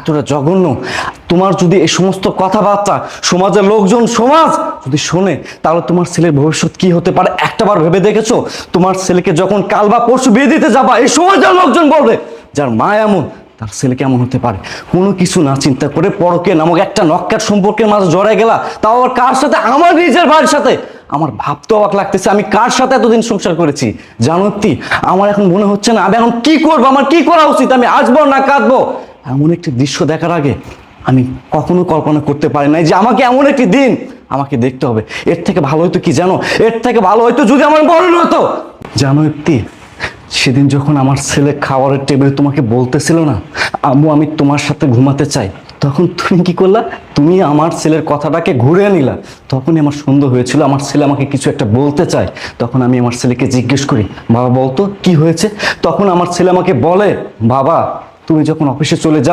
এতটা জঘন্য। তোমার যদি এই সমস্ত কথাবার্তা সমাজের লোকজন সমাজ যদি শোনে, তাহলে তোমার ছেলের ভবিষ্যৎ কি হতে পারে একটাবার ভেবে দেখেছো? তোমার ছেলেকে যখন কাল বা পরশু বিয়ে দিতে যাবা, এই সমাজের লোকজন বলবে যার মা এমন তার ছেলে কেমন হতে পারে। কোনো কিছু না চিন্তা করে পরকে নামক একটা নক্কার সম্পর্কের মাঝে জড়ায় গেলা, তাও আবার কার সাথে? আমার নিজের ভাইয়ের সাথে। আমার ভাবতে অবাক লাগতেছে আমি কার সাথে এতদিন সংসার করেছি। জানো কি, আমার এখন মনে হচ্ছে না আমি এখন কি করবো, আমার কি করা উচিত, আমি আসবো না কাঁদবো। এমন একটি দৃশ্য দেখার আগে আমি কখনো কল্পনা করতে পারি নাই যে আমাকে এমন একটি দিন আমাকে দেখতে হবে। এর থেকে ভালো হয়তো কি জানো, এর থেকে ভালো হয়তো যদি আমার মরণ হতো। জানো ইপ্তি, সেদিন যখন আমার ছেলে খাবারের টেবিলে তোমাকে বলতেছিল না, আম্মু আমি তোমার সাথে ঘুমাতে চাই, তখন তুমি কি করলা? তুমি আমার ছেলের কথাটাকে ঘুরে নিলা। তখনই আমার সন্দেহ হয়েছিল আমার ছেলে আমাকে কিছু একটা বলতে চায়। তখন আমি আমার ছেলেকে জিজ্ঞেস করি, বাবা বলতো কি হয়েছে? তখন আমার ছেলে আমাকে বলে, বাবা তুমি যখন অফিসে চলে যাও